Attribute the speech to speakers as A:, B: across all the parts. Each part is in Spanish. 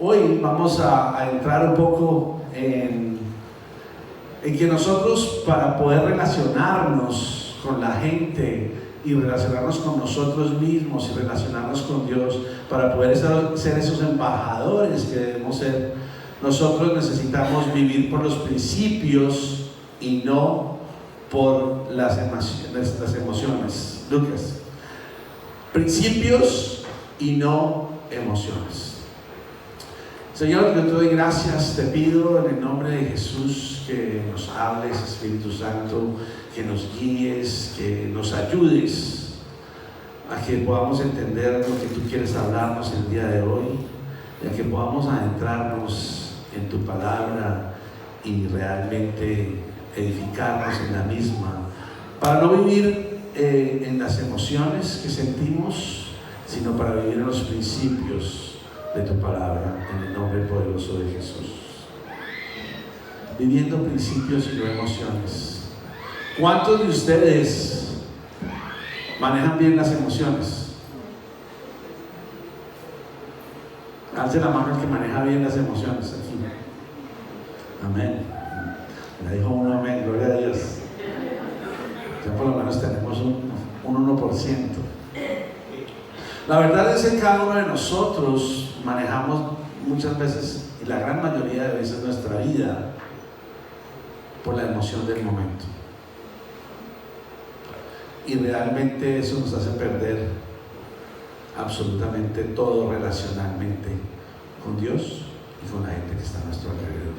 A: Hoy vamos a entrar un poco en que nosotros, para poder relacionarnos con la gente y relacionarnos con nosotros mismos y relacionarnos con Dios, para poder ser esos embajadores que debemos ser, nosotros necesitamos vivir por los principios y no por las emociones. Lucas, principios y no emociones. Señor, yo te doy gracias, te pido en el nombre de Jesús que nos hables, Espíritu Santo, que nos guíes, que nos ayudes a que podamos entender lo que tú quieres hablarnos el día de hoy, y a que podamos adentrarnos en tu palabra y realmente edificarnos en la misma, para no vivir en las emociones que sentimos, sino para vivir en los principios de tu palabra, en el nombre poderoso de Jesús. Viviendo principios y no emociones. ¿Cuántos de ustedes manejan bien las emociones? Alce la mano el que maneja bien las emociones aquí. Amén. Me dijo uno amén, gloria a Dios. Ya por lo menos tenemos un 1%. La verdad es que cada uno de nosotros manejamos muchas veces, y la gran mayoría de veces, nuestra vida por la emoción del momento. Y realmente eso nos hace perder absolutamente todo relacionalmente con Dios y con la gente que está a nuestro alrededor.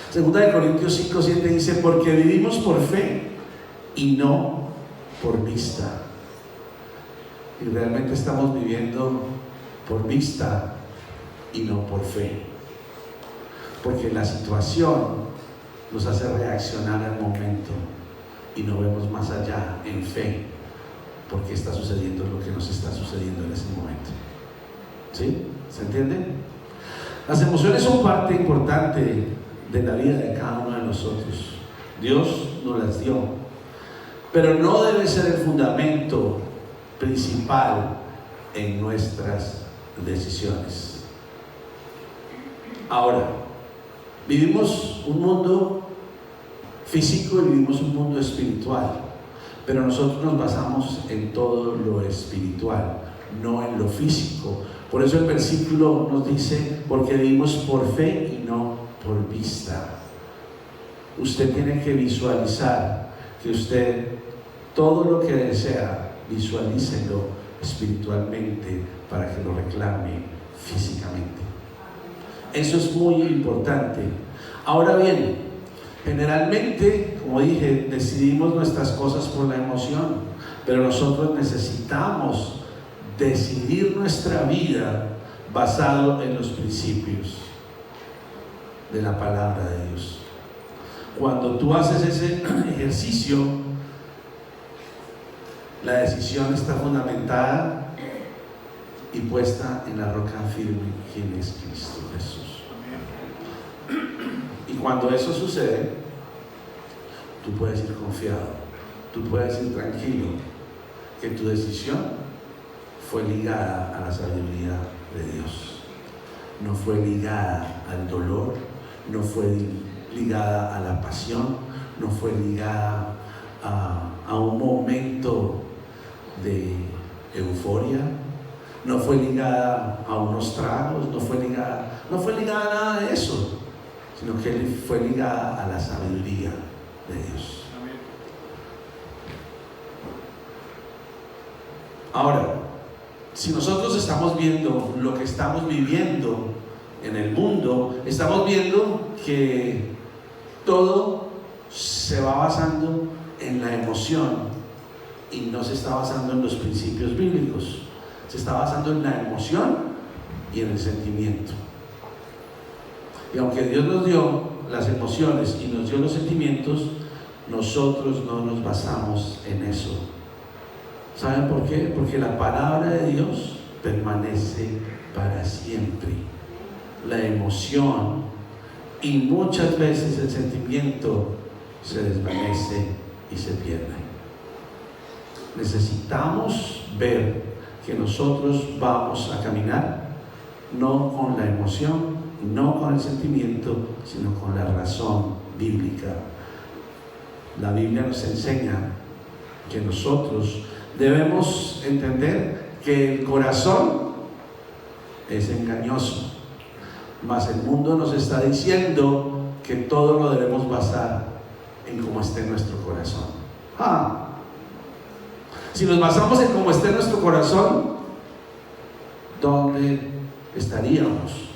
A: Segunda de Corintios 5:7 dice: porque vivimos por fe y no por vista. Y realmente estamos viviendo por vista y no por fe, porque la situación nos hace reaccionar al momento y no vemos más allá en fe, porque está sucediendo lo que nos está sucediendo en ese momento. ¿Sí? ¿Se entiende? Las emociones son parte importante de la vida de cada uno de nosotros. Dios nos las dio, pero no debe ser el fundamento principal en nuestras decisiones. Ahora, vivimos un mundo físico y vivimos un mundo espiritual, pero nosotros nos basamos en todo lo espiritual, no en lo físico. Por eso el versículo nos dice: porque vivimos por fe y no por vista. Usted tiene que visualizar que usted, todo lo que desea, visualícelo espiritualmente para que lo reclame físicamente. Eso es muy importante. Ahora bien, generalmente, como dije, decidimos nuestras cosas por la emoción, pero nosotros necesitamos decidir nuestra vida basado en los principios de la palabra de Dios. Cuando tú haces ese ejercicio, la decisión está fundamentada y puesta en la roca firme, quien es Cristo Jesús. Y cuando eso sucede, tú puedes ir confiado, tú puedes ir tranquilo, que tu decisión fue ligada a la sabiduría de Dios, no fue ligada al dolor, no fue ligada a la pasión, no fue ligada a un momento de euforia, no fue ligada a unos tragos, no fue ligada a nada de eso, sino que fue ligada a la sabiduría de Dios. Ahora, si nosotros estamos viendo lo que estamos viviendo en el mundo, estamos viendo que todo se va basando en la emoción y no se está basando en los principios bíblicos. Se está basando en la emoción y en el sentimiento. Y aunque Dios nos dio las emociones y nos dio los sentimientos, nosotros no nos basamos en eso. ¿Saben por qué? Porque la palabra de Dios permanece para siempre. La emoción y muchas veces el sentimiento se desvanece y se pierde. Necesitamos ver que nosotros vamos a caminar no con la emoción, no con el sentimiento, sino con la razón bíblica. La Biblia nos enseña que nosotros debemos entender que el corazón es engañoso, mas el mundo nos está diciendo que todo lo debemos basar en cómo esté nuestro corazón. Si nos basamos en cómo esté nuestro corazón, ¿dónde estaríamos?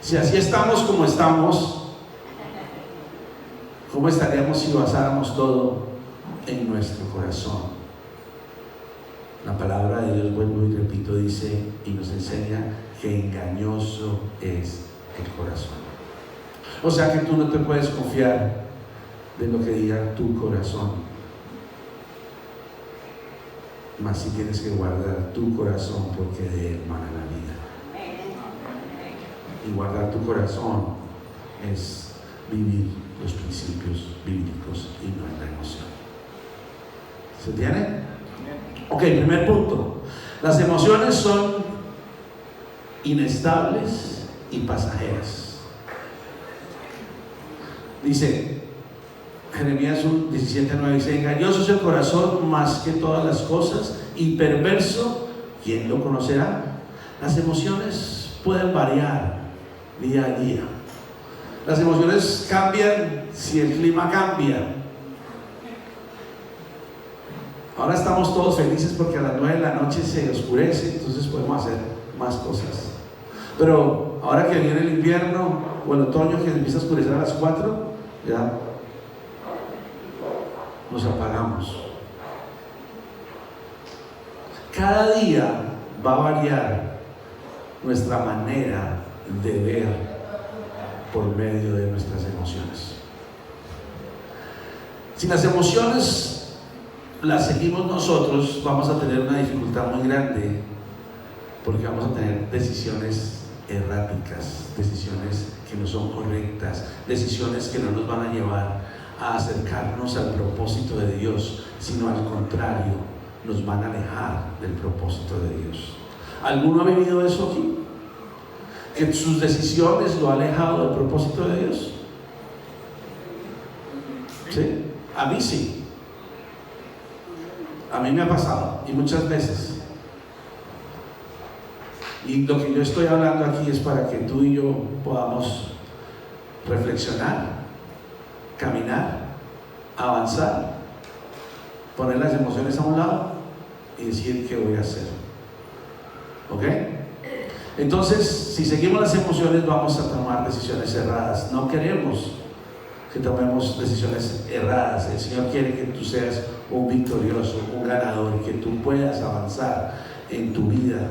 A: Si así estamos como estamos, ¿cómo estaríamos si basáramos todo en nuestro corazón? La palabra de Dios, vuelvo y repito, dice y nos enseña que engañoso es el corazón. O sea que tú no te puedes confiar de lo que diga tu corazón, mas sí tienes que guardar tu corazón, porque de él mana la vida. Y guardar tu corazón es vivir los principios bíblicos y no en la emoción. ¿Se entiende? Ok, primer punto. Las emociones son inestables y pasajeras. Dice Jeremías 17:9, dice: engañoso es el corazón más que todas las cosas y perverso, ¿quién lo conocerá? Las emociones pueden variar día a día. Las emociones cambian si el clima cambia. Ahora estamos todos felices porque a las 9 de la noche se oscurece, entonces podemos hacer más cosas. Pero ahora que viene el invierno o el otoño, que empieza a oscurecer a las 4, ya nos apagamos. Cada día va a variar nuestra manera de ver por medio de nuestras emociones. Si las emociones las seguimos nosotros, vamos a tener una dificultad muy grande, porque vamos a tener decisiones erráticas, decisiones que no son correctas, decisiones que no nos van a llevar a acercarnos al propósito de Dios, sino al contrario, nos van a alejar del propósito de Dios. ¿Alguno ha vivido eso aquí? ¿Que sus decisiones lo han alejado del propósito de Dios? ¿Sí? A mí sí. A mí me ha pasado, y muchas veces. Y lo que yo estoy hablando aquí es para que tú y yo podamos reflexionar, caminar, avanzar, poner las emociones a un lado y decir qué voy a hacer. ¿Ok? Entonces, si seguimos las emociones, vamos a tomar decisiones erradas. No queremos que tomemos decisiones erradas. El Señor quiere que tú seas un victorioso, un ganador, que tú puedas avanzar en tu vida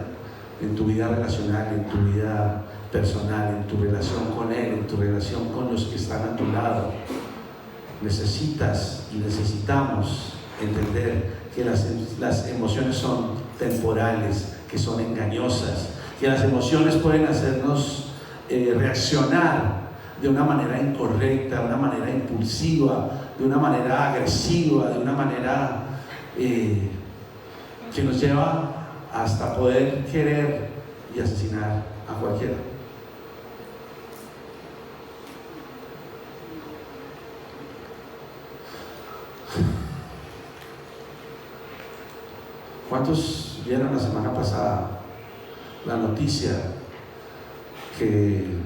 A: relacional, en tu vida personal, en tu relación con Él, en tu relación con los que están a tu lado. Necesitas y necesitamos entender que las emociones son temporales, que son engañosas, que las emociones pueden hacernos reaccionar de una manera incorrecta, de una manera impulsiva, de una manera agresiva, de una manera que nos lleva hasta poder querer y asesinar a cualquiera. ¿Cuántos vieron la semana pasada la noticia que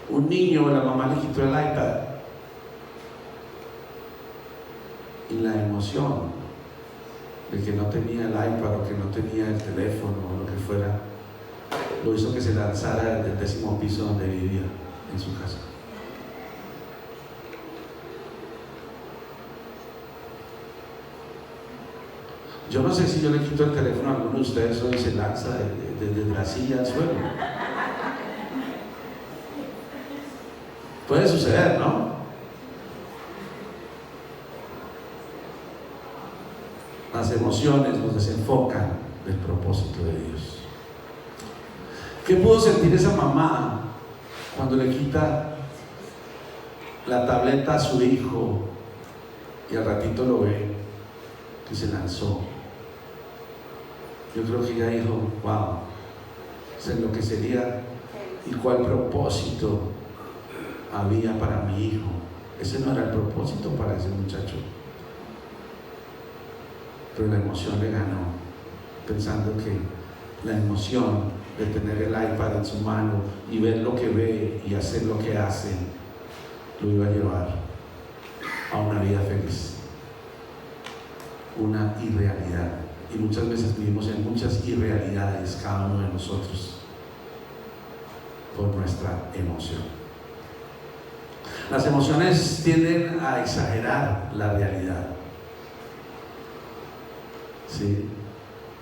A: un niño, la mamá le quitó el iPad y la emoción de que no tenía el iPad o que no tenía el teléfono o lo que fuera, lo hizo que se lanzara del 10º piso donde vivía, en su casa? Yo no sé si yo le quito el teléfono a alguno de ustedes hoy y se lanza desde la silla al suelo. Puede suceder, ¿no? Las emociones nos desenfocan del propósito de Dios. ¿Qué pudo sentir esa mamá cuando le quita la tableta a su hijo y al ratito lo ve que se lanzó Yo creo que ella dijo, wow, se enloquecería. ¿Y cuál propósito había para mi hijo? Ese no era el propósito para ese muchacho. Pero la emoción le ganó, pensando que la emoción de tener el iPad en su mano y ver lo que ve y hacer lo que hace, lo iba a llevar a una vida feliz, una irrealidad. Y muchas veces vivimos en muchas irrealidades cada uno de nosotros por nuestra emoción. Las emociones tienden a exagerar la realidad. ¿Sí?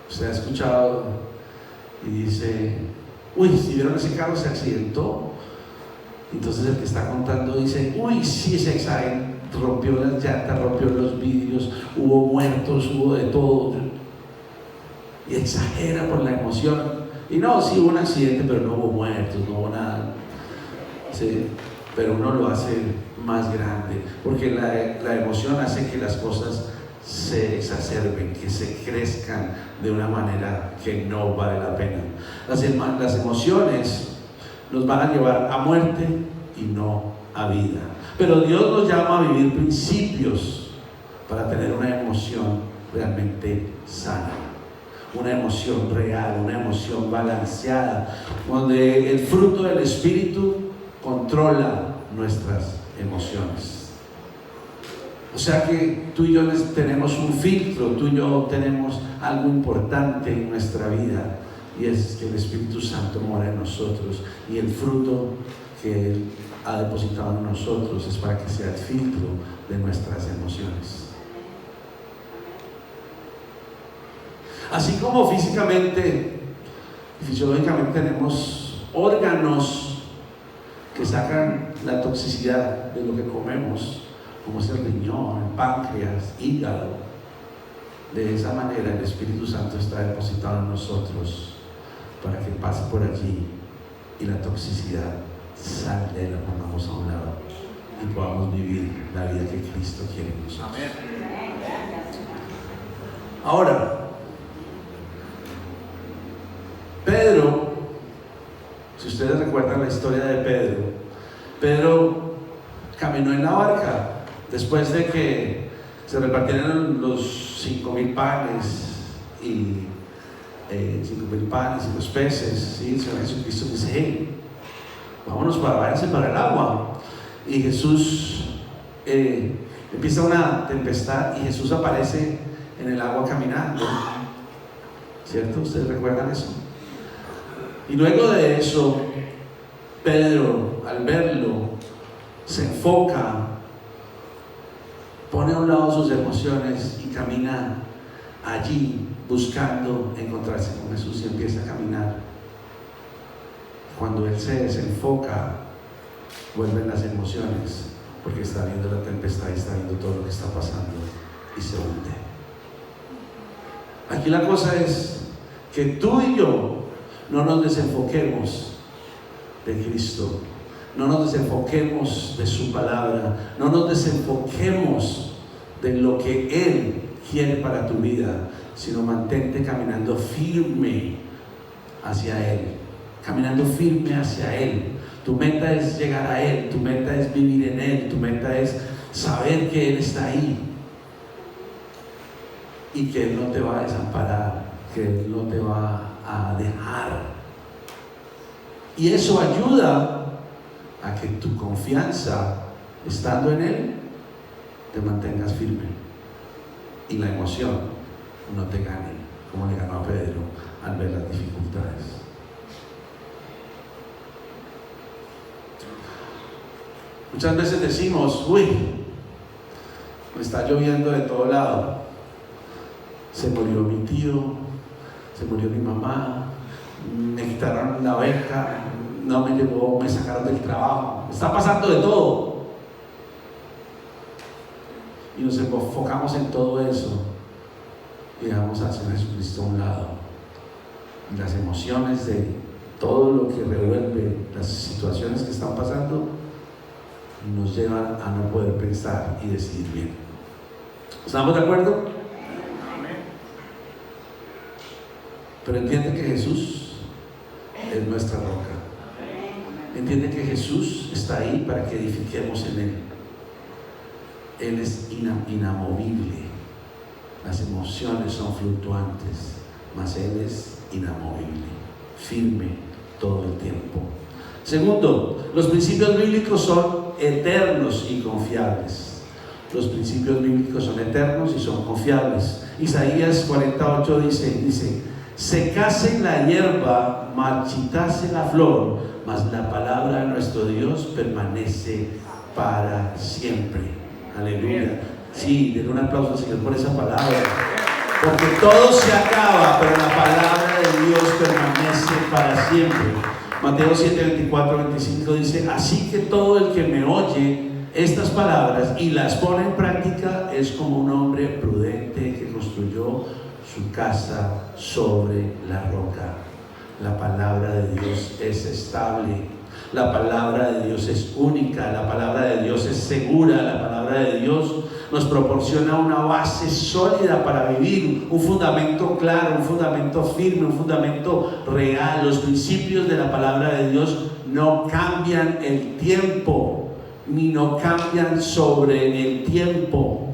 A: Usted ha escuchado y dice, uy, si vieron ese carro se accidentó. Entonces el que está contando dice, uy, sí, se accidentó, rompió las llantas, rompió los vidrios, hubo muertos, hubo de todo. Y exagera por la emoción. Y no, sí hubo un accidente, pero no hubo muertos, no hubo nada. ¿Sí? Pero uno lo hace más grande, porque la emoción hace que las cosas se exacerben, que se crezcan de una manera que no vale la pena. Las emociones nos van a llevar a muerte y no a vida. Pero Dios nos llama a vivir principios para tener una emoción realmente sana, una emoción real, una emoción balanceada, donde el fruto del Espíritu controla nuestras emociones. O sea que tú y yo tenemos un filtro, tú y yo tenemos algo importante en nuestra vida, y es que el Espíritu Santo mora en nosotros, y el fruto que Él ha depositado en nosotros es para que sea el filtro de nuestras emociones. Así como físicamente, fisiológicamente tenemos órganos que sacan la toxicidad de lo que comemos, como es el riñón, el páncreas, hígado. De esa manera el Espíritu Santo está depositado en nosotros para que pase por allí y la toxicidad salga y la pongamos a un lado y podamos vivir la vida que Cristo quiere en nosotros. Amén. Ahora, Pedro, si ustedes recuerdan la historia de Pedro caminó en la barca después de que se repartieron los 5,000 panes y 5,000 panes y los peces. ¿Sí? El Señor Jesucristo dice, hey, váyanse para el agua. Y Jesús empieza una tempestad y Jesús aparece en el agua caminando, ¿cierto? ¿Ustedes recuerdan eso? Y luego de eso, Pedro, al verlo, se enfoca, pone a un lado sus emociones y camina allí buscando encontrarse con Jesús, y empieza a caminar. Cuando él se desenfoca, vuelven las emociones, porque está viendo la tempestad y está viendo todo lo que está pasando, y se hunde. Aquí la cosa es que tú y yo no nos desenfoquemos de Cristo, no nos desenfoquemos de su palabra, no nos desenfoquemos de lo que Él quiere para tu vida, sino mantente caminando firme hacia Él, caminando firme hacia Él. Tu meta es llegar a Él, tu meta es vivir en Él, tu meta es saber que Él está ahí y que Él no te va a desamparar, que Él no te va a dejar. Y eso ayuda a que tu confianza, estando en Él, te mantengas firme y la emoción no te gane, como le ganó a Pedro al ver las dificultades. Muchas veces decimos, uy, me está lloviendo de todo lado, se murió mi tío, se murió mi mamá, me quitaron la beca, no me llegó, me sacaron del trabajo, está pasando de todo. Y nos enfocamos en todo eso y dejamos al Señor Jesucristo a un lado. Y las emociones de todo lo que revuelve las situaciones que están pasando nos llevan a no poder pensar y decidir bien. ¿Estamos de acuerdo? Pero entiende que Jesús es nuestra roca. Entiende que Jesús está ahí para que edifiquemos en Él. Él es inamovible. Las emociones son fluctuantes, mas Él es inamovible, firme todo el tiempo. Segundo, los principios bíblicos son eternos y confiables. Los principios bíblicos son eternos y son confiables. Isaías 48 dice: secase la hierba, marchitase la flor, mas la palabra de nuestro Dios permanece para siempre. Aleluya. Sí, denle un aplauso al Señor por esa palabra. Porque todo se acaba, pero la palabra de Dios permanece para siempre. Mateo 7, 24, 25 dice: así que todo el que me oye estas palabras y las pone en práctica es como un hombre prudente que construyó su casa sobre la roca. La palabra de Dios es estable. La palabra de Dios es única. La palabra de Dios es segura. La palabra de Dios nos proporciona una base sólida para vivir, un fundamento claro, un fundamento firme, un fundamento real. Los principios de la palabra de Dios no cambian el tiempo, ni no cambian sobre el tiempo,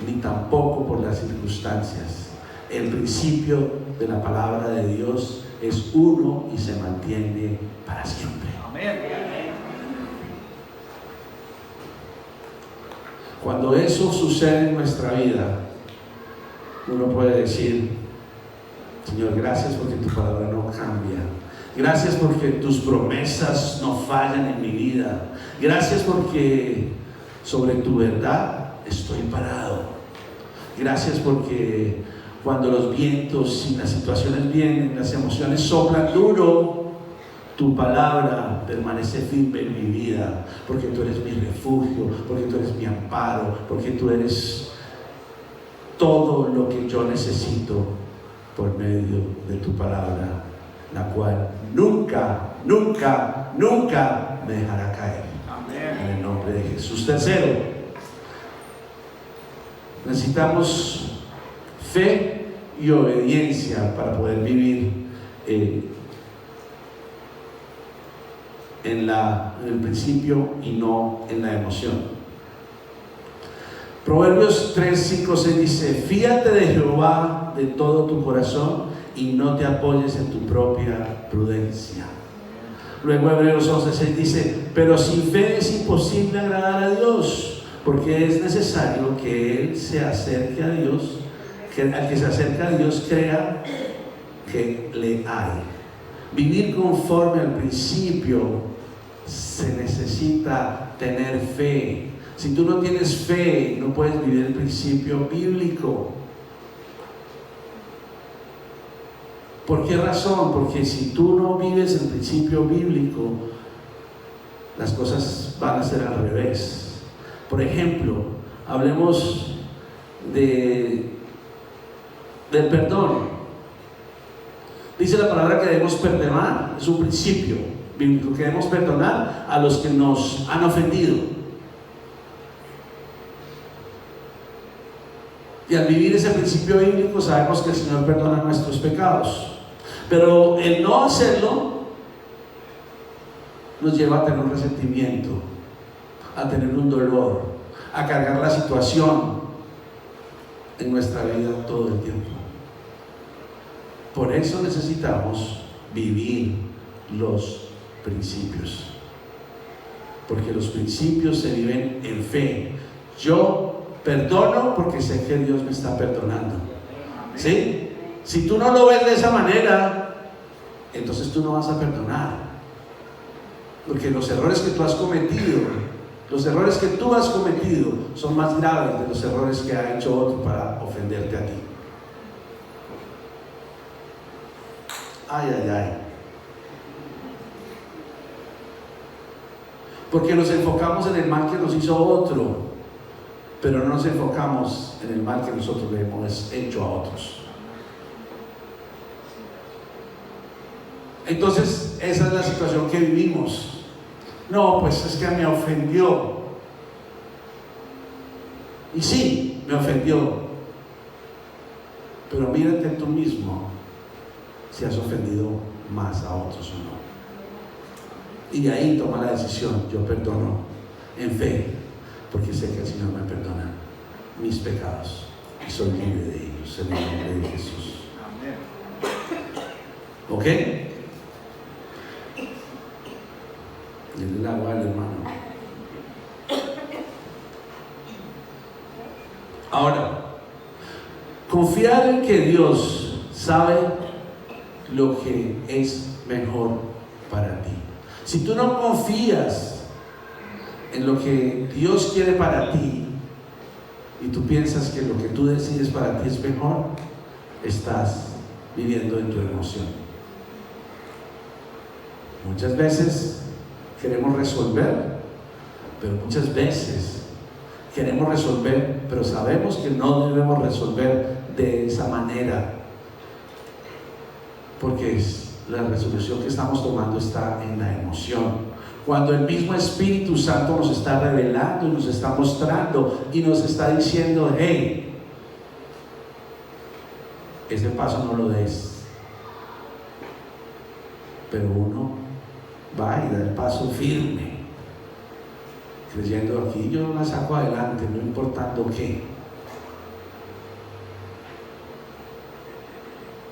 A: ni tampoco por las circunstancias. El principio de la palabra de Dios es uno y se mantiene para siempre. Amén. Cuando eso sucede en nuestra vida, uno puede decir: Señor, gracias porque tu palabra no cambia. Gracias porque tus promesas no fallan en mi vida. Gracias porque sobre tu verdad estoy parado. Gracias porque cuando los vientos y las situaciones vienen, las emociones soplan duro, tu palabra permanece firme en mi vida, porque tú eres mi refugio, porque tú eres mi amparo, porque tú eres todo lo que yo necesito por medio de tu palabra, la cual nunca, nunca, nunca me dejará caer. Amén. En el nombre de Jesús. Tercero, necesitamos fe y obediencia para poder vivir en el principio y no en la emoción. Proverbios 3, 5, 6 dice: fíate de Jehová de todo tu corazón y no te apoyes en tu propia prudencia. Luego Hebreos 11, 6 dice: pero sin fe es imposible agradar a Dios, porque es necesario que Él se acerque a Dios, que al que se acerca a Dios crea que le hay. Vivir conforme al principio se necesita tener fe. Si tú no tienes fe, no puedes vivir el principio bíblico. ¿Por qué razón? Porque si tú no vives el principio bíblico, las cosas van a ser al revés. Por ejemplo, hablemos del perdón. Dice la palabra que debemos perdonar, es un principio bíblico, que debemos perdonar a los que nos han ofendido. Y al vivir ese principio bíblico sabemos que el Señor perdona nuestros pecados. Pero el no hacerlo nos lleva a tener un resentimiento, a tener un dolor, a cargar la situación en nuestra vida todo el tiempo. Por eso necesitamos vivir los principios, porque los principios se viven en fe. Yo perdono porque sé que Dios me está perdonando. ¿Sí? Si tú no lo ves de esa manera, entonces tú no vas a perdonar, porque los errores que tú has cometido, son más graves de los errores que ha hecho otro para ofenderte a ti. Ay, ay, ay. Porque nos enfocamos en el mal que nos hizo otro, pero no nos enfocamos en el mal que nosotros le hemos hecho a otros. Entonces, esa es la situación que vivimos. No, pues es que me ofendió. Y sí, me ofendió. Pero mírate tú mismo si has ofendido más a otros o no. Y de ahí toma la decisión: yo perdono en fe, porque sé que el Señor me perdona mis pecados y soy libre de ellos en el nombre de Jesús. ¿Ok? Denle el agua al hermano. Ahora, confiar en que Dios sabe lo que es mejor para ti. Si tú no confías en lo que Dios quiere para ti y tú piensas que lo que tú decides para ti es mejor, estás viviendo en tu emoción. Muchas veces queremos resolver, pero muchas veces queremos resolver, pero sabemos que no debemos resolver de esa manera, porque la resolución que estamos tomando está en la emoción. Cuando el mismo Espíritu Santo nos está revelando y nos está mostrando y nos está diciendo: hey, ese paso no lo des. Pero uno va y da el paso firme, creyendo: aquí yo la saco adelante, no importando qué.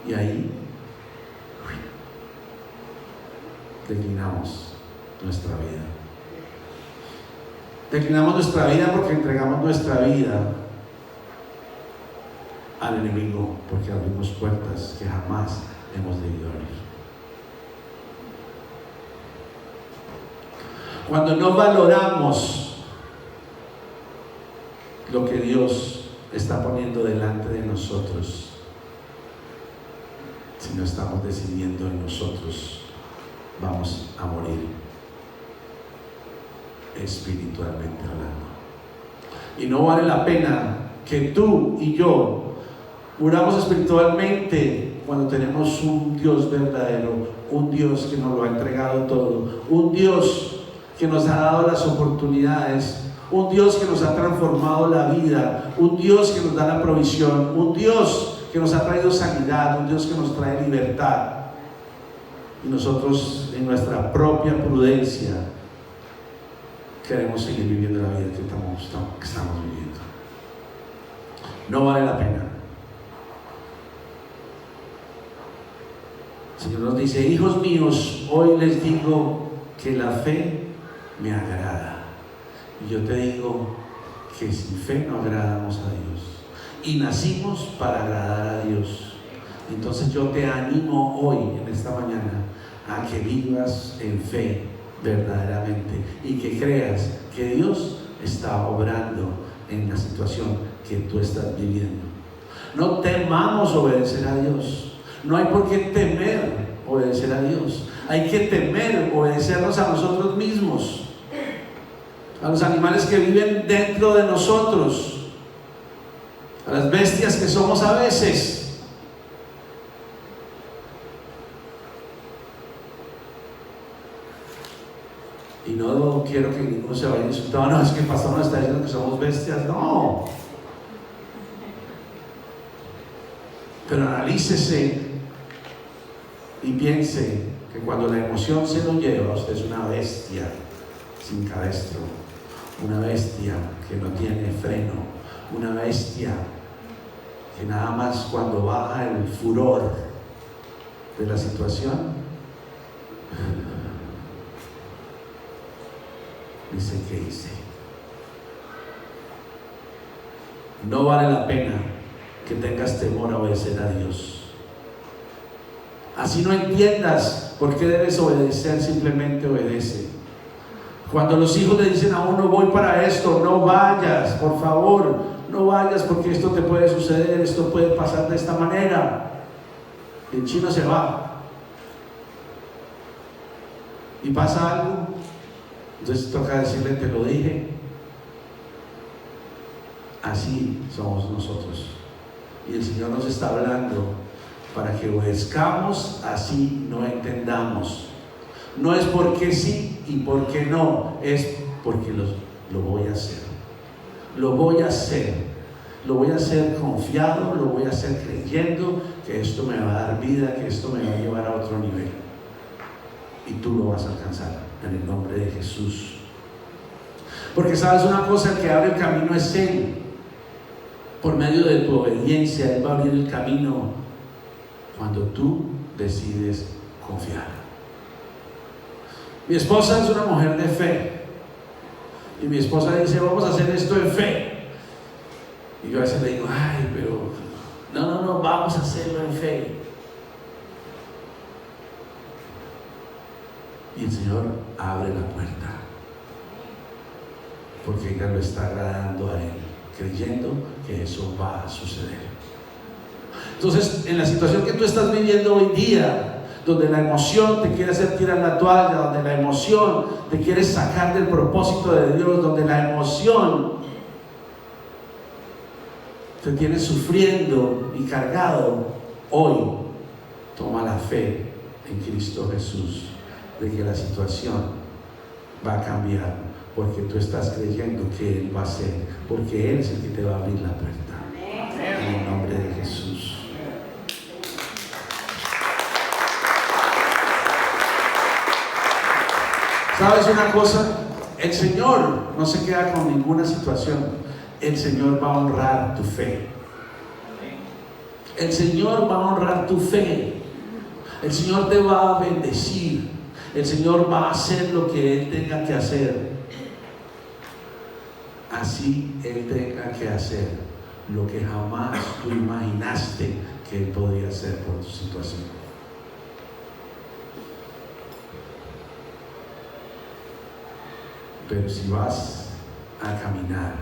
A: Y ahí declinamos nuestra vida. Declinamos nuestra vida porque entregamos nuestra vida al enemigo, porque abrimos puertas que jamás hemos debido abrir. Cuando no valoramos lo que Dios está poniendo delante de nosotros, si no estamos decidiendo en nosotros, vamos a morir espiritualmente hablando. Y no vale la pena que tú y yo muramos espiritualmente cuando tenemos un Dios verdadero, un Dios que nos lo ha entregado todo, un Dios que nos ha dado las oportunidades, un Dios que nos ha transformado la vida, un Dios que nos da la provisión, un Dios que nos ha traído sanidad, un Dios que nos trae libertad. Y nosotros, en nuestra propia prudencia, queremos seguir viviendo la vida que estamos viviendo. No vale la pena. El Señor nos dice: hijos míos, hoy les digo que la fe me agrada. Y yo te digo que sin fe no agradamos a Dios. Y nacimos para agradar a Dios. Entonces yo te animo hoy, en esta mañana, a que vivas en fe verdaderamente y que creas que Dios está obrando en la situación que tú estás viviendo. No temamos obedecer a Dios. No hay por qué temer obedecer a Dios. Hay que temer obedecernos a nosotros mismos, a los animales que viven dentro de nosotros, a las bestias que somos a veces. Y no quiero que ninguno se vaya insultado: no, es que el pastor nos está diciendo que somos bestias. No. Pero analícese y piense que cuando la emoción se lo lleva, usted es una bestia sin cabestro, una bestia que no tiene freno, una bestia que nada más cuando baja el furor de la situación, dice: ¿qué hice? No vale la pena que tengas temor a obedecer a Dios. Así no entiendas por qué debes obedecer, simplemente obedece. Cuando los hijos le dicen a uno: voy para esto, no vayas, por favor, no vayas porque esto te puede suceder, esto puede pasar de esta manera. El chino se va y pasa algo, entonces toca decirle: te lo dije. Así somos nosotros, y el Señor nos está hablando para que obedezcamos, así no entendamos. No es porque sí y porque no, es porque lo voy a hacer. Lo voy a hacer. lo voy a hacer confiado, lo voy a hacer creyendo que esto me va a dar vida, que esto me va a llevar a otro nivel. Y tú lo vas a alcanzar en el nombre de Jesús. Porque sabes una cosa, el que abre el camino es Él. Por medio de tu obediencia, Él va a abrir el camino cuando tú decides confiar. Mi esposa es una mujer de fe. Y mi esposa dice, vamos a hacer esto en fe. Y yo a veces le digo, ay, pero no, vamos a hacerlo en fe. Y el Señor abre la puerta, porque ella lo está agradando a Él, creyendo que eso va a suceder. Entonces, en la situación que tú estás viviendo hoy día, donde la emoción te quiere hacer tirar la toalla, donde la emoción te quiere sacar del propósito de Dios, donde la emoción te tiene sufriendo y cargado, hoy toma la fe en Cristo Jesús de que la situación va a cambiar, porque tú estás creyendo que Él va a hacer, porque Él es el que te va a abrir la puerta. En el nombre de Jesús. ¿Sabes una cosa? El Señor no se queda con ninguna situación. El Señor va a honrar tu fe. El Señor va a honrar tu fe. El Señor te va a bendecir. El Señor va a hacer lo que Él tenga que hacer. Así Él tenga que hacer lo que jamás tú imaginaste que Él podía hacer por tu situación. Pero si vas a caminar,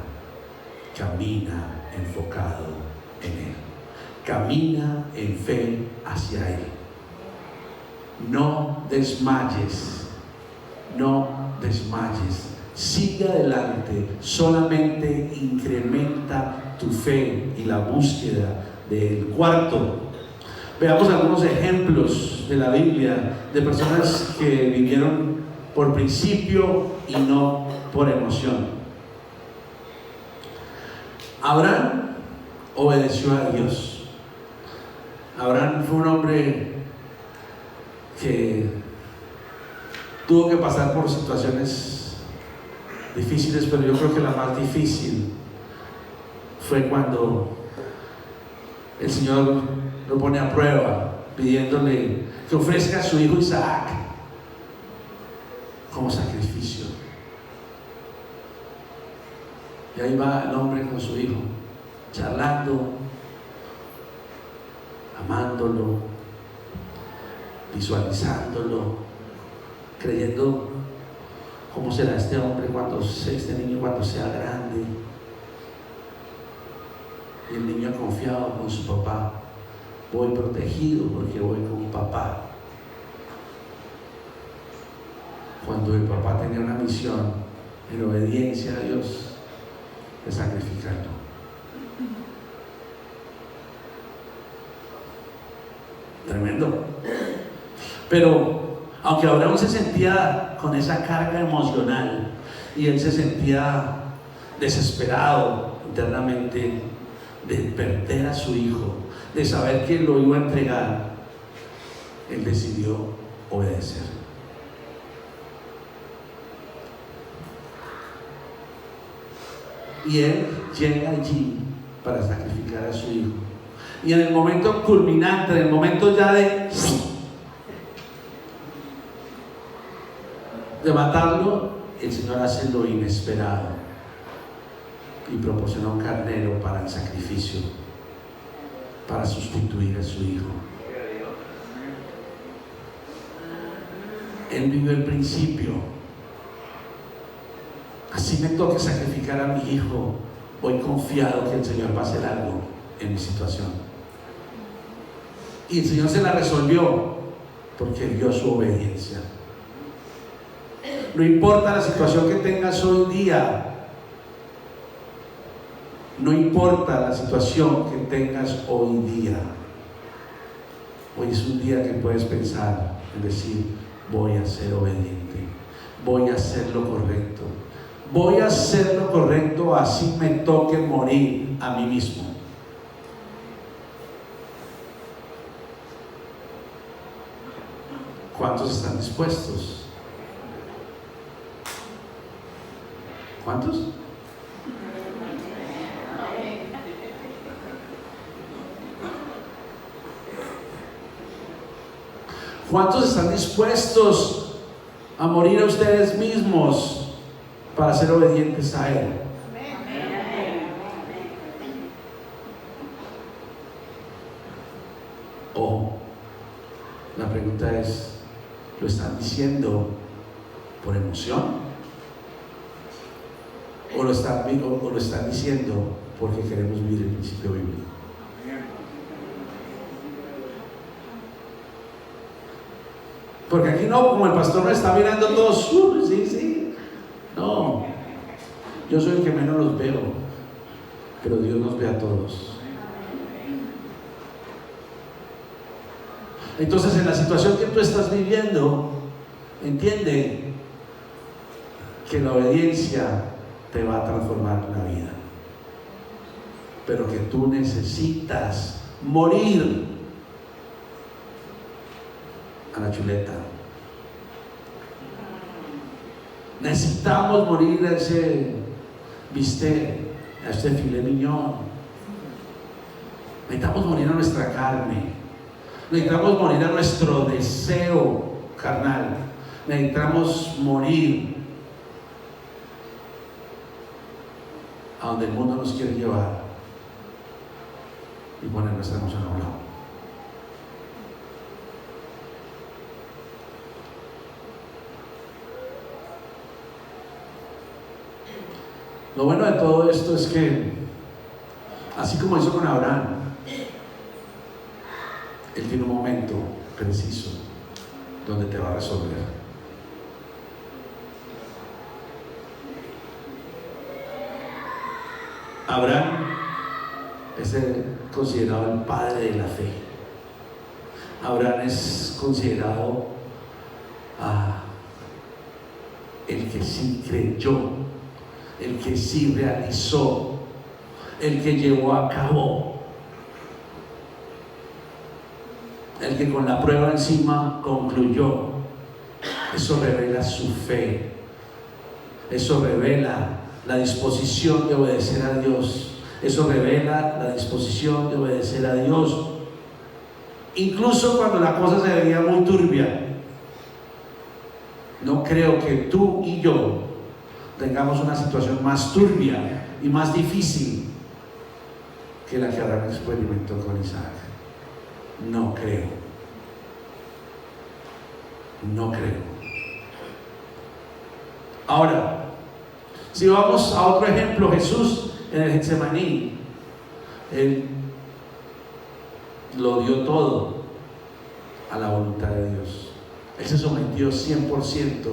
A: camina enfocado en Él. Camina en fe hacia Él. No desmayes. No desmayes. Sigue adelante. Solamente incrementa tu fe y la búsqueda del cuarto. Veamos algunos ejemplos de la Biblia de personas que vivieron por principio y no por emoción. Abraham obedeció a Dios. Abraham fue un hombre que tuvo que pasar por situaciones difíciles, pero yo creo que la más difícil fue cuando el Señor lo pone a prueba, pidiéndole que ofrezca a su hijo Isaac como sacrificio. Y ahí va el hombre con su hijo, charlando, amándolo, visualizándolo, creyendo cómo será este hombre este niño cuando sea grande. Y el niño confiado con su papá. Voy protegido porque voy con papá. Cuando el papá tenía una misión en obediencia a Dios de sacrificarlo. Tremendo. Pero aunque Abraham se sentía con esa carga emocional y él se sentía desesperado internamente de perder a su hijo, de saber que lo iba a entregar, él decidió obedecer. Y él llega allí para sacrificar a su hijo. Y en el momento culminante, en el momento ya de matarlo, el Señor hace lo inesperado y proporciona un carnero para el sacrificio, para sustituir a su hijo. Él vivió el principio. Así me toque sacrificar a mi hijo, voy confiado que el Señor va a hacer algo en mi situación. Y el Señor se la resolvió porque vio su obediencia. No importa la situación que tengas hoy día, no importa la situación que tengas hoy día, hoy es un día que puedes pensar en decir, voy a ser obediente, voy a hacer lo correcto. Voy a hacer lo correcto, así me toque morir, a mí mismo. ¿Cuántos están dispuestos? ¿Cuántos? ¿Cuántos están dispuestos a morir a ustedes mismos para ser obedientes a Él? O la pregunta es, ¿lo están diciendo por emoción? ¿O lo están diciendo porque queremos vivir el principio bíblico? Porque aquí no, como el pastor nos está mirando todos, sí. No, yo soy el que menos los veo, pero Dios nos ve a todos. Entonces, en la situación que tú estás viviendo, entiende que la obediencia te va a transformar la vida, pero que tú necesitas morir a la chuleta. Necesitamos morir a ese bistec, a ese filet mignon. Necesitamos morir a nuestra carne. Necesitamos morir a nuestro deseo carnal. Necesitamos morir a donde el mundo nos quiere llevar y poner nuestra emoción a un lado. Lo bueno de todo esto es que, así como hizo con Abraham, Él tiene un momento preciso donde te va a resolver. Abraham es considerado el padre de la fe. Abraham es considerado el que sí creyó, el que sí realizó, el que llevó a cabo, el que con la prueba encima concluyó. Eso revela su fe, eso revela la disposición de obedecer a Dios, eso revela la disposición de obedecer a Dios, incluso cuando la cosa se veía muy turbia. No creo que tú y yo tengamos una situación más turbia y más difícil que la que Abraham experimentó con Isaac. No creo. Ahora, si vamos a otro ejemplo, Jesús en el Getsemaní, Él lo dio todo a la voluntad de Dios. Él se sometió 100%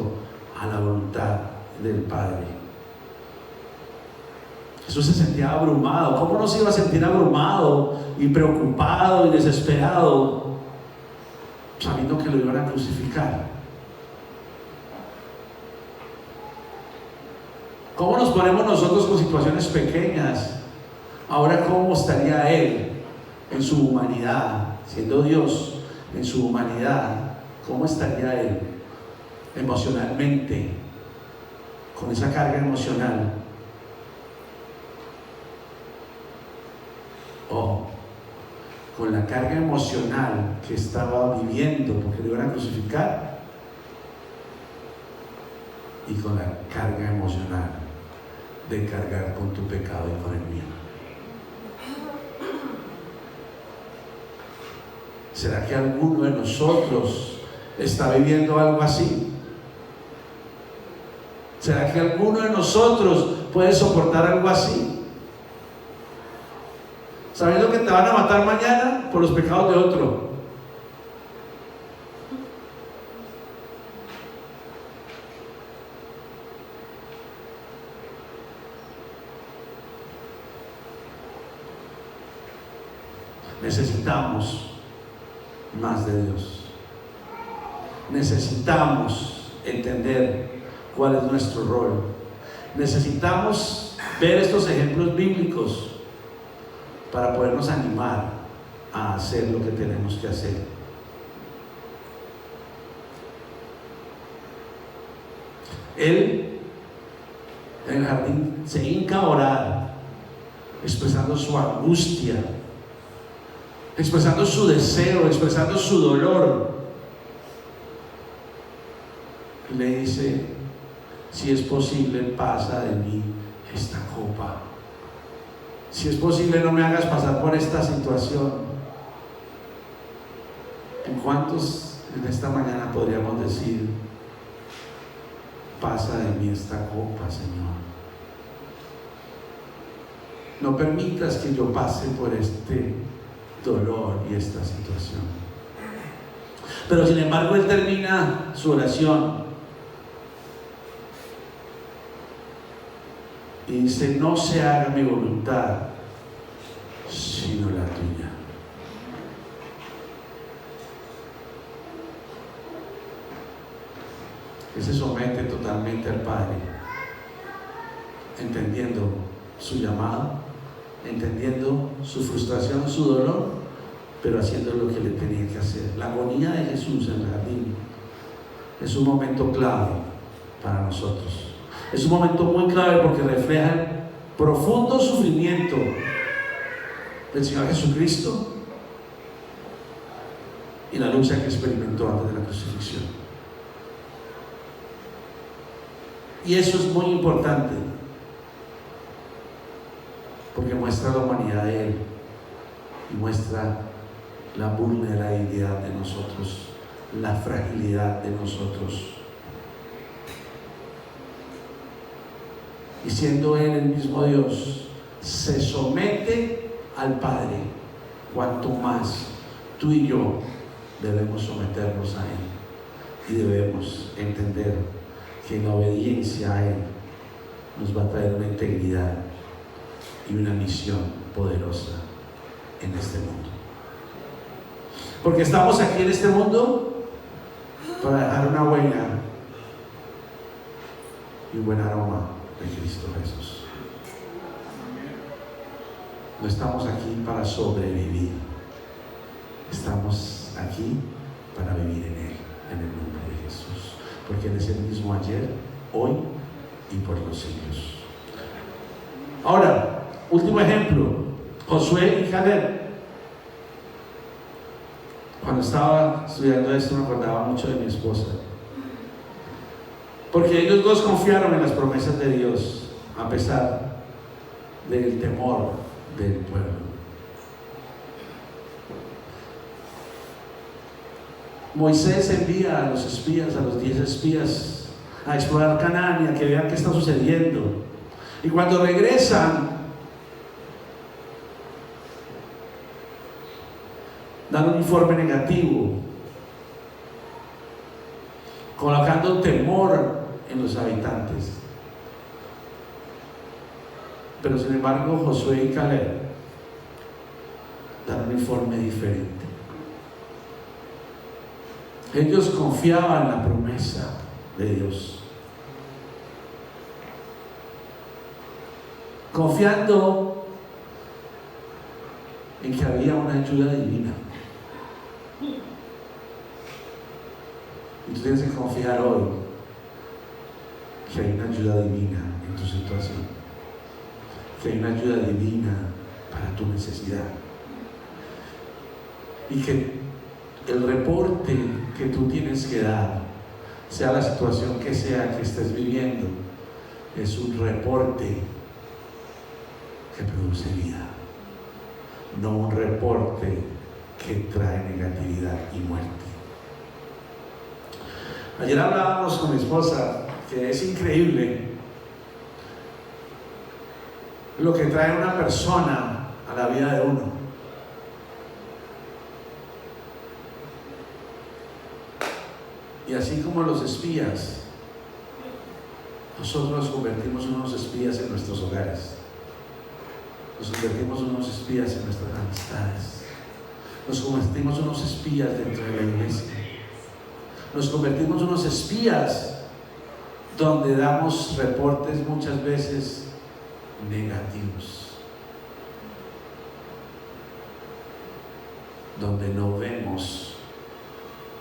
A: a la voluntad del Padre. Jesús se sentía abrumado. ¿Cómo no se iba a sentir abrumado y preocupado y desesperado sabiendo que lo iban a crucificar? ¿Cómo nos ponemos nosotros con situaciones pequeñas? Ahora, ¿cómo estaría Él en su humanidad, siendo Dios en su humanidad? ¿Cómo estaría Él emocionalmente, con esa carga emocional? O con la carga emocional que estaba viviendo porque lo iban a crucificar, y con la carga emocional de cargar con tu pecado y con el mío. ¿Será que alguno de nosotros está viviendo algo así? ¿Será que alguno de nosotros puede soportar algo así? Sabiendo que te van a matar mañana por los pecados de otro. Necesitamos más de Dios. Necesitamos entender cuál es nuestro rol. Necesitamos ver estos ejemplos bíblicos para podernos animar a hacer lo que tenemos que hacer. Él en el jardín se hinca a orar, expresando su angustia, expresando su deseo, expresando su dolor. Le dice: si es posible, pasa de mí esta copa. Si es posible, no me hagas pasar por esta situación. ¿En cuántos en esta mañana podríamos decir: pasa de mí esta copa, Señor? No permitas que yo pase por este dolor y esta situación. Pero sin embargo, él termina su oración y dice: no se haga mi voluntad, sino la tuya. Él se somete totalmente al Padre, entendiendo su llamado, entendiendo su frustración, su dolor, pero haciendo lo que le tenía que hacer. La agonía de Jesús en el jardín es un momento clave para nosotros. Es un momento muy clave porque refleja el profundo sufrimiento del Señor Jesucristo y la lucha que experimentó antes de la crucifixión. Y eso es muy importante porque muestra la humanidad de Él y muestra la vulnerabilidad de nosotros, la fragilidad de nosotros. Y siendo Él el mismo Dios, se somete al Padre. Cuanto más tú y yo debemos someternos a Él y debemos entender que en la obediencia a Él nos va a traer una integridad y una misión poderosa en este mundo. Porque estamos aquí en este mundo para dejar una huella y un buen aroma de Cristo Jesús. No estamos aquí para sobrevivir, estamos aquí para vivir en Él, en el nombre de Jesús, porque Él es el mismo ayer, hoy y por los siglos. Ahora, último ejemplo, Josué y Caleb. Cuando estaba estudiando esto me acordaba mucho de mi esposa, porque ellos dos confiaron en las promesas de Dios a pesar del temor del pueblo. Moisés envía a los espías, a los 10 espías, a explorar Canaán y a que vean qué está sucediendo. Y cuando regresan, dan un informe negativo, colocando temor en los habitantes. Pero sin embargo, Josué y Caleb dan un informe diferente. Ellos confiaban en la promesa de Dios, confiando en que había una ayuda divina. Y tú tienes que confiar hoy que hay una ayuda divina en tu situación, que hay una ayuda divina para tu necesidad, y que el reporte que tú tienes que dar, sea la situación que sea que estés viviendo, es un reporte que produce vida, no un reporte que trae negatividad y muerte. Ayer hablábamos con mi esposa que es increíble lo que trae una persona a la vida de uno. Y así como los espías, nosotros nos convertimos en unos espías en nuestros hogares, nos convertimos en unos espías en nuestras amistades, nos convertimos en unos espías dentro de la iglesia, nos convertimos en unos espías donde damos reportes muchas veces negativos. donde no vemos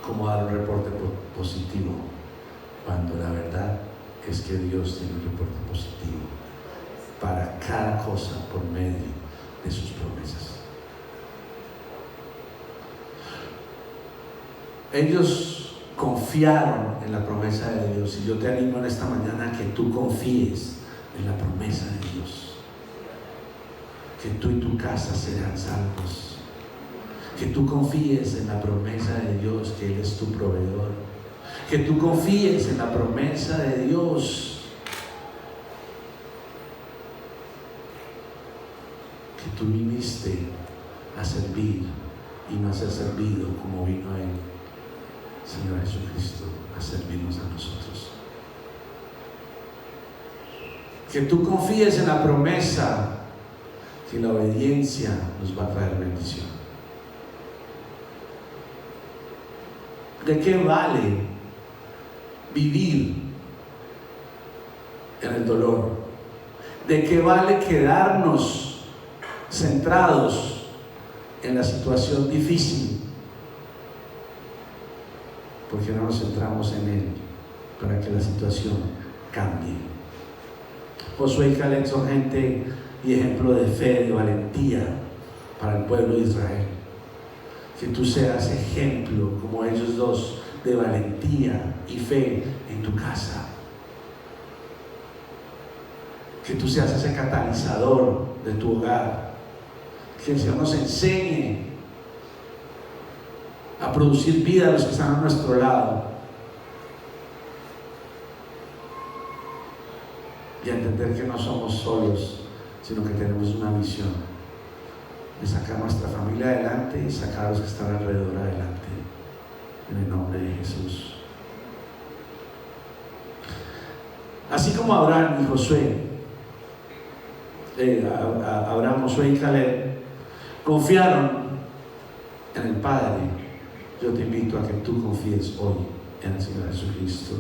A: cómo dar un reporte positivo, cuando la verdad es que Dios tiene un reporte positivo para cada cosa por medio de sus promesas. Ellos confiaron en la promesa de Dios, y yo te animo en esta mañana a que tú confíes en la promesa de Dios, que tú y tu casa serán salvos, que tú confíes en la promesa de Dios, que Él es tu proveedor, que tú confíes en la promesa de Dios, que tú viniste a servir y no a ser servido, como vino Él, Señor Jesucristo, a servirnos a nosotros. Que tú confíes en la promesa, que la obediencia nos va a traer bendición. ¿De qué vale vivir en el dolor? ¿De qué vale quedarnos centrados en la situación difícil? Porque no nos centramos en Él para que la situación cambie. Josué y Caleb son gente y ejemplo de fe, de valentía para el pueblo de Israel. Que tú seas ejemplo, como ellos dos, de valentía y fe en tu casa. Que tú seas ese catalizador de tu hogar. Que el Señor nos enseñe a producir vida a los que están a nuestro lado, y a entender que no somos solos, sino que tenemos una misión de sacar a nuestra familia adelante y sacar a los que están alrededor adelante, en el nombre de Jesús. Así como Abraham y Josué, Abraham, Josué y Caleb confiaron en el Padre, yo te invito a que tú confíes hoy en el Señor Jesucristo,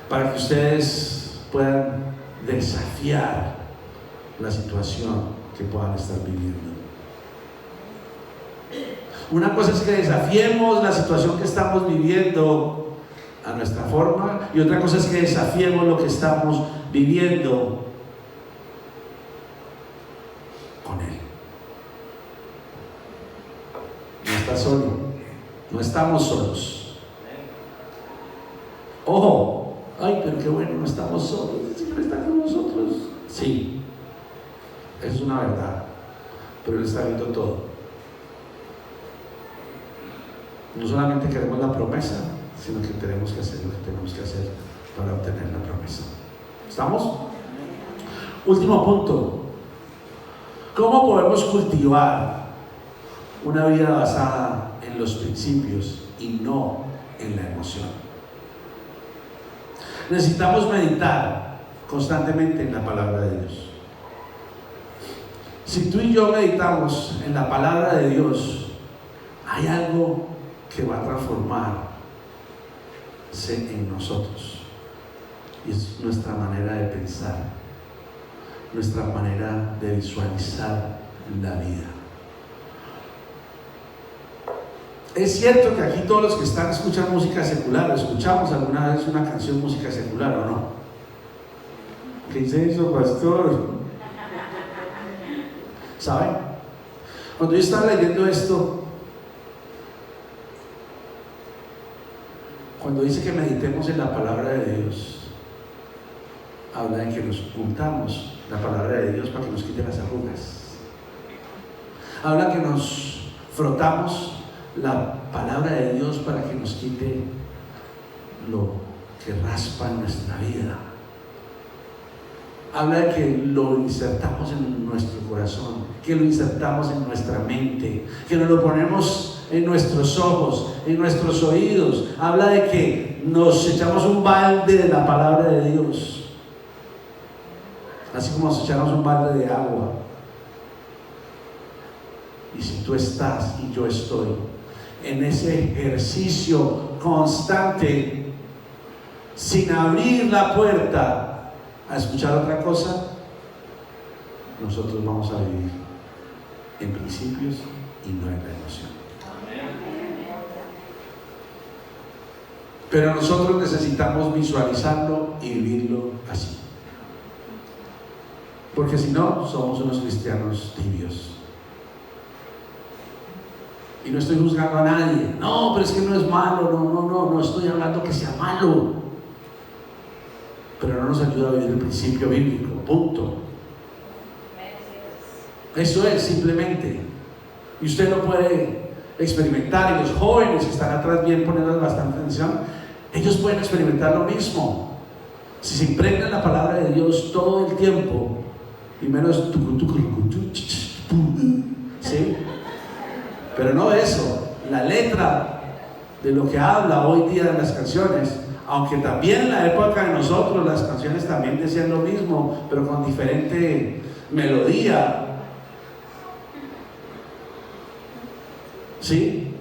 A: para que ustedes puedan desafiar la situación que puedan estar viviendo. Una cosa es que desafiemos la situación que estamos viviendo a nuestra forma, y otra cosa es que desafiemos lo que estamos viviendo con Él. No estás solo. No estamos solos. Ojo, ay, pero qué bueno, no estamos solos. El Señor está con nosotros. Sí, eso es una verdad, pero Él está viendo todo. No solamente queremos la promesa, sino que tenemos que hacer lo que tenemos que hacer para obtener la promesa. ¿Estamos? Último punto. ¿Cómo podemos cultivar una vida basada en los principios y no en la emoción? Necesitamos meditar constantemente en la palabra de Dios. Si tú y yo meditamos en la palabra de Dios, hay algo que va a transformarse en nosotros, y es nuestra manera de pensar, nuestra manera de visualizar la vida. Es cierto que aquí todos los que están escuchan música secular, ¿escuchamos alguna vez una canción música secular o no? ¿Qué dice eso, pastor? ¿Saben? Cuando yo estaba leyendo esto, cuando dice que meditemos en la palabra de Dios, habla de que nos juntamos la palabra de Dios para que nos quite las arrugas. Habla que nos frotamos la palabra de Dios para que nos quite lo que raspa en nuestra vida. Habla de que lo insertamos en nuestro corazón, que lo insertamos en nuestra mente, que nos lo ponemos en nuestros ojos, en nuestros oídos. Habla de que nos echamos un balde de la palabra de Dios, así como nos echamos un balde de agua. Y si tú estás y yo estoy en ese ejercicio constante, sin abrir la puerta a escuchar otra cosa, nosotros vamos a vivir en principios y no en la emoción. Pero nosotros necesitamos visualizarlo y vivirlo así. Porque si no, somos unos cristianos tibios. Y no estoy juzgando a nadie. No, pero es que no es malo. No estoy hablando que sea malo. Pero no nos ayuda a vivir el principio bíblico. Punto. Eso es, simplemente. Y usted lo puede experimentar. Y los jóvenes que están atrás bien poniendo bastante atención, ellos pueden experimentar lo mismo. Si se impregnan la palabra de Dios todo el tiempo, y menos ¿sí? Pero no eso, la letra de lo que habla hoy día en las canciones, aunque también en la época de nosotros las canciones también decían lo mismo, pero con diferente melodía, ¿sí?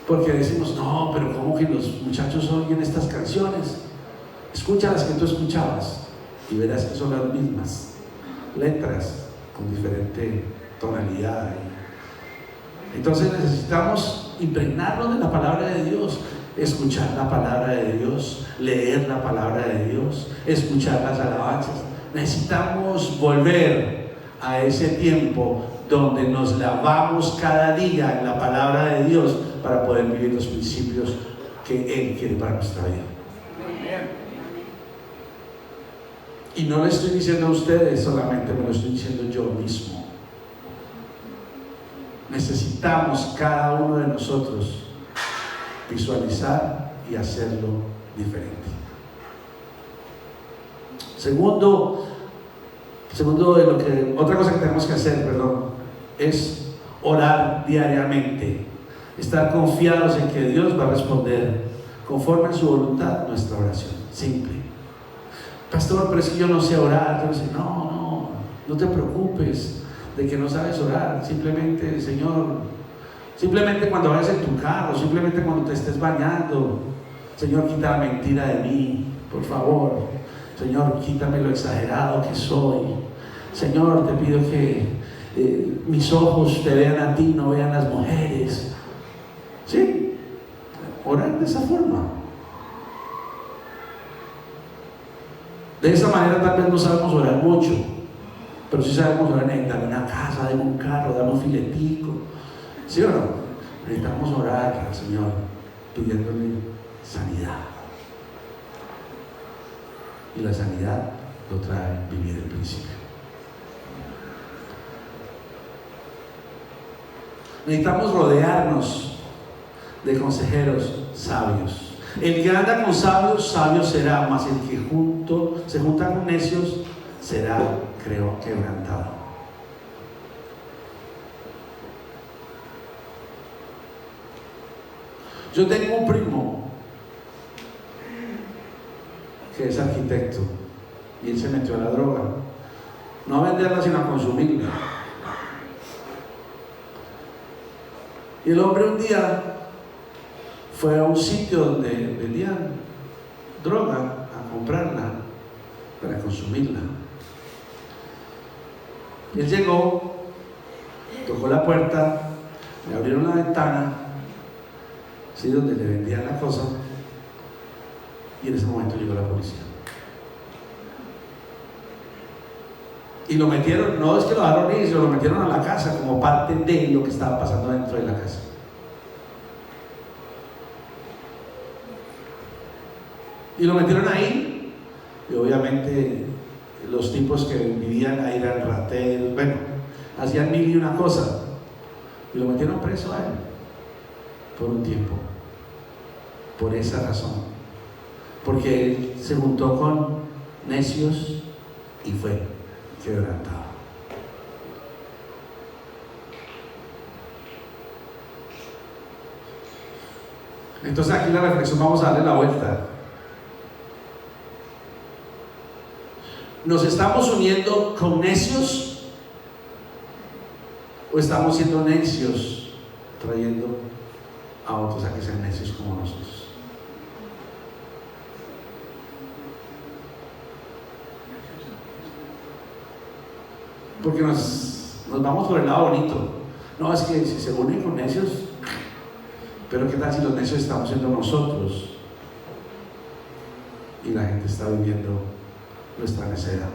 A: Porque decimos, no, pero ¿cómo que los muchachos oyen estas canciones? Escucha las que tú escuchabas y verás que son las mismas letras con diferente tonalidad. Entonces necesitamos impregnarnos de la palabra de Dios, escuchar la palabra de Dios, leer la palabra de Dios, escuchar las alabanzas. Necesitamos volver a ese tiempo donde nos lavamos cada día en la palabra de Dios para poder vivir los principios que Él quiere para nuestra vida. Y no le estoy diciendo a ustedes solamente, me lo estoy diciendo yo mismo. Necesitamos cada uno de nosotros visualizar y hacerlo diferente. Segundo de lo que, otra cosa que tenemos que hacer, es orar diariamente, estar confiados en que Dios va a responder conforme a su voluntad nuestra oración. Simple. Pastor, pero es que yo no sé orar. Yo no sé. No te preocupes de que no sabes orar. Simplemente, Señor, simplemente cuando vayas en tu carro, simplemente cuando te estés bañando, Señor, quita la mentira de mí, por favor. Señor, quítame lo exagerado que soy. Señor, te pido que mis ojos te vean a ti, no vean las mujeres. ¿Sí? Orar de esa forma. De esa manera tal vez no sabemos orar mucho, pero sí sabemos orar. Dame una casa, dame un carro, dame un filetico. ¿Sí o no? Necesitamos orar al Señor pidiéndole sanidad. Y la sanidad lo trae vivir el principio. Necesitamos rodearnos de consejeros sabios. El que anda con sabios, sabio será, mas el que se junta con necios será, quebrantado. Yo tengo un primo que es arquitecto y él se metió a la droga, no a venderla sino a consumirla. Y el hombre un día fue a un sitio donde vendían droga a comprarla para consumirla. Y él llegó, tocó la puerta, le abrieron la ventana, ¿sí? Donde le vendían la cosa, y en ese momento llegó la policía. Y lo metieron, no es que lo dejaron ir, lo metieron a la casa como parte de lo que estaba pasando dentro de la casa. Y lo metieron ahí, y obviamente los tipos que vivían ahí eran rateros, hacían mil y una cosa, y lo metieron preso a él por un tiempo, por esa razón, porque él se juntó con necios y fue quebrantado. Entonces aquí la reflexión vamos a darle la vuelta. ¿Nos estamos uniendo con necios o estamos siendo necios trayendo a otros a que sean necios como nosotros? Porque nos vamos por el lado bonito. No, es que si se unen con necios, Pero ¿qué tal si los necios estamos siendo nosotros y la gente está viviendo nuestra necedad?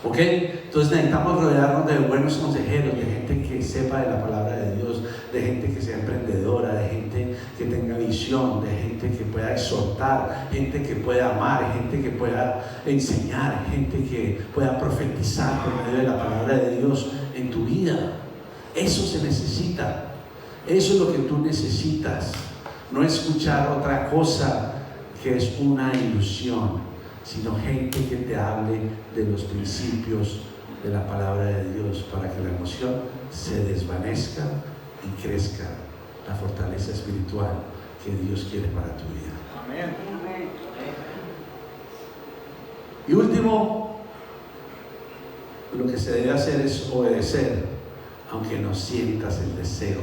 A: ¿Ok? Entonces necesitamos rodearnos de buenos consejeros, de gente que sepa de la palabra de Dios, de gente que sea emprendedora, de gente que tenga visión, de gente que pueda exhortar, gente que pueda amar, gente que pueda enseñar, gente que pueda profetizar por medio de la palabra de Dios en tu vida. Eso se necesita. Eso es lo que tú necesitas. No escuchar otra cosa que es una ilusión, sino gente que te hable de los principios de la palabra de Dios para que la emoción se desvanezca y crezca la fortaleza espiritual que Dios quiere para tu vida.
B: Amén.
A: Y último, lo que se debe hacer es obedecer, aunque no sientas el deseo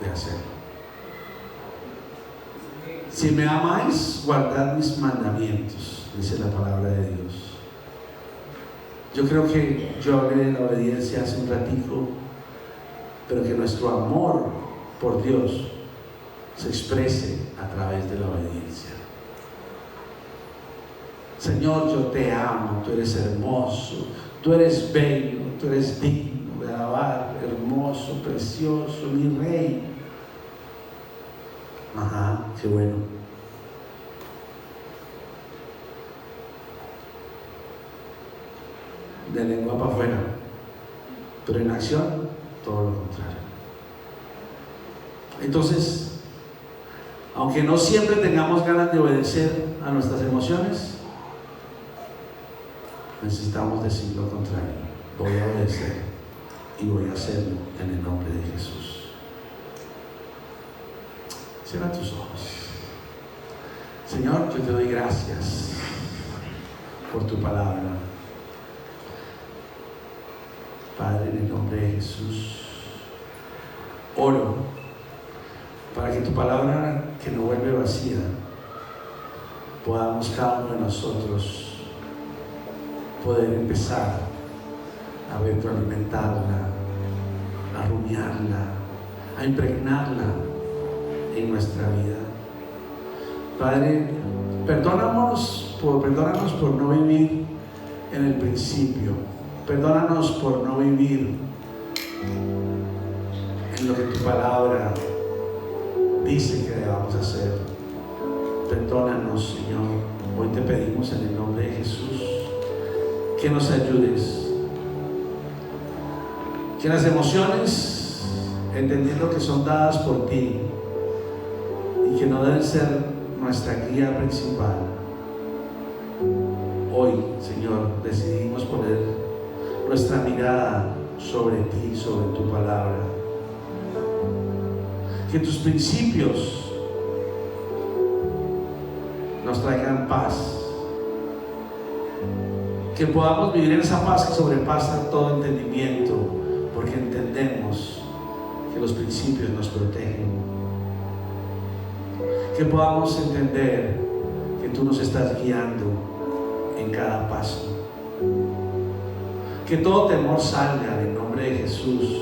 A: de hacerlo. Si me amáis, guardad mis mandamientos, dice la palabra de Dios. Yo creo que yo hablé de la obediencia hace un ratico, pero que nuestro amor por Dios se exprese a través de la obediencia. Señor, yo te amo, tú eres hermoso, tú eres bello, tú eres digno de alabar, hermoso, precioso, mi rey. Ajá, qué bueno. De lengua para afuera, pero en acción todo lo contrario. Entonces, aunque no siempre tengamos ganas de obedecer a nuestras emociones, necesitamos decir lo contrario. Voy a obedecer y voy a hacerlo en el nombre de Jesús. Cierra tus ojos. Señor, yo te doy gracias por tu palabra. Padre, en el nombre de Jesús, oro para que tu palabra, que no vuelve vacía, podamos cada uno de nosotros poder empezar a retroalimentarla, a rumiarla, a impregnarla en nuestra vida. Padre, perdónanos por no vivir en el principio. Perdónanos por no vivir en lo que tu palabra dice que debamos hacer. Perdónanos, Señor. Hoy te pedimos en el nombre de Jesús que nos ayudes. Que las emociones, entendiendo que son dadas por ti y que no deben ser nuestra guía principal, hoy, Señor, decidimos poner nuestra mirada sobre ti, sobre tu palabra. Que tus principios nos traigan paz. Que podamos vivir en esa paz que sobrepasa todo entendimiento, porque entendemos que los principios nos protegen. Que podamos entender que tú nos estás guiando en cada paso. Que todo temor salga en el nombre de Jesús,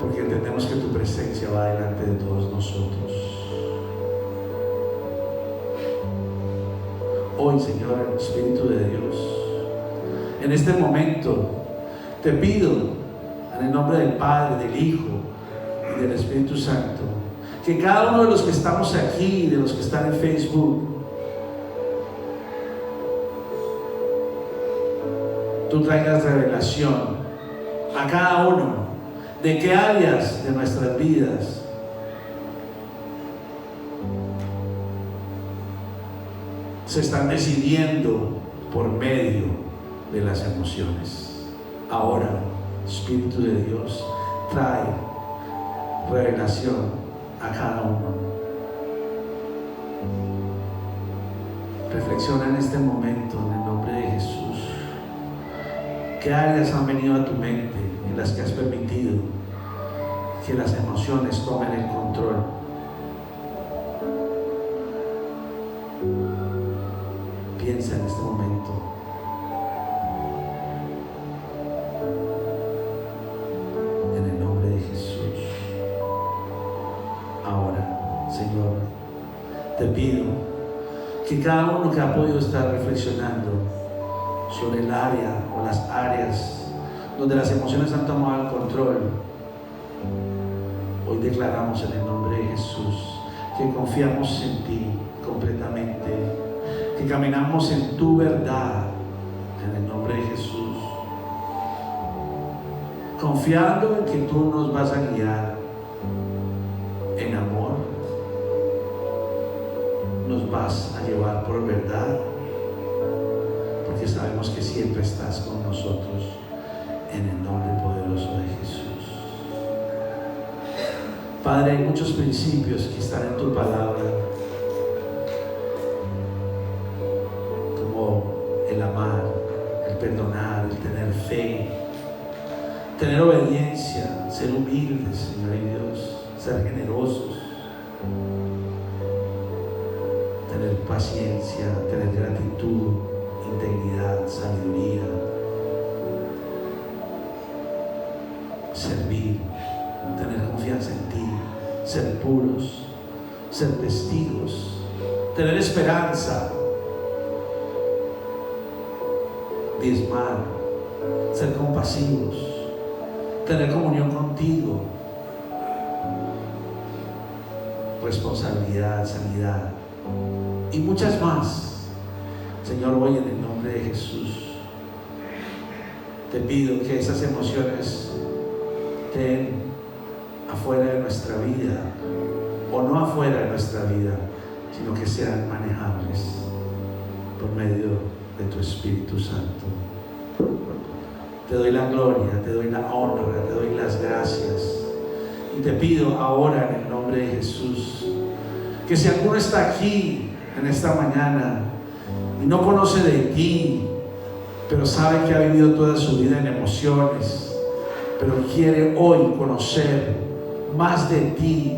A: porque entendemos que tu presencia va delante de todos nosotros. Hoy, Señor, Espíritu de Dios, en este momento te pido, en el nombre del Padre, del Hijo y del Espíritu Santo, que cada uno de los que estamos aquí, de los que están en Facebook, tú traigas revelación a cada uno de qué áreas de nuestras vidas se están decidiendo por medio de las emociones. Ahora, Espíritu de Dios, trae revelación a cada uno. Reflexiona en este momento en el nombre de Jesús. ¿Qué áreas han venido a tu mente en las que has permitido que las emociones tomen el control? Piensa en este momento. En el nombre de Jesús. Te pido que cada uno que ha podido estar reflexionando sobre el área o las áreas donde las emociones han tomado el control, hoy declaramos en el nombre de Jesús que confiamos en ti completamente, que caminamos en tu verdad en el nombre de Jesús, confiando en que tú nos vas a guiar en amor, nos vas a llevar por verdad, porque sabemos que siempre estás con nosotros en el nombre poderoso de Jesús. Padre, hay muchos principios que están en tu palabra, como el amar, el perdonar, el tener fe, tener obediencia, ser humildes, Señor y Dios, ser generosos, tener paciencia, tener gratitud, integridad, sabiduría, servir, tener confianza en ti, ser puros, ser testigos, tener esperanza, diezmar, ser compasivos, tener comunión contigo, responsabilidad, sanidad y muchas más. Señor, hoy en el nombre de Jesús te pido que esas emociones estén afuera de nuestra vida, o no afuera de nuestra vida, sino que sean manejables por medio de tu Espíritu Santo. Te doy la gloria, te doy la honra, te doy las gracias, y te pido ahora en el nombre de Jesús que si alguno está aquí en esta mañana y no conoce de ti, pero sabe que ha vivido toda su vida en emociones, pero quiere hoy conocer más de ti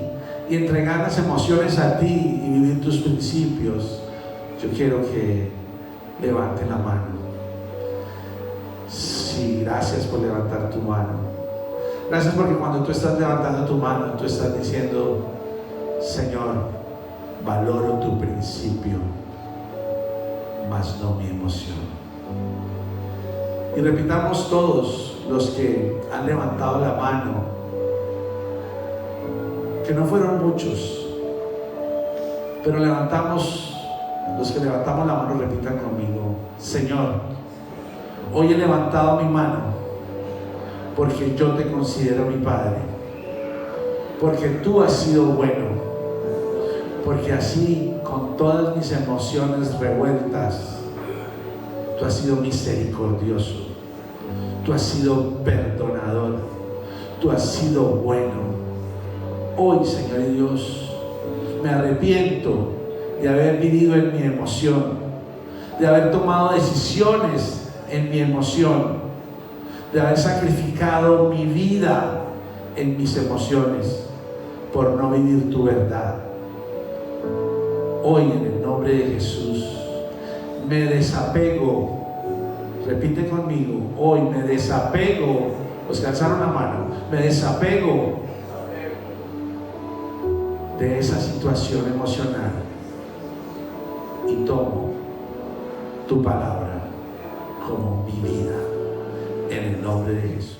A: y entregar las emociones a ti y vivir tus principios, yo quiero que levante la mano. Sí, gracias por levantar tu mano. Gracias porque cuando tú estás levantando tu mano, tú estás diciendo: Señor, valoro tu principio, mas no mi emoción. Y repitamos todos los que han levantado la mano, que no fueron muchos, pero los que levantamos la mano, repitan conmigo: Señor, hoy he levantado mi mano porque yo te considero mi Padre, porque tú has sido bueno, porque así con todas mis emociones revueltas, tú has sido misericordioso, tú has sido perdonador, tú has sido bueno. Hoy, Señor y Dios, me arrepiento de haber vivido en mi emoción, de haber tomado decisiones en mi emoción, de haber sacrificado mi vida en mis emociones por no vivir tu verdad. Hoy, en el nombre de Jesús, me desapego. Repite conmigo: hoy me desapego. Los que alzaron la mano, me desapego de esa situación emocional y tomo tu palabra como mi vida, en el nombre de Jesús.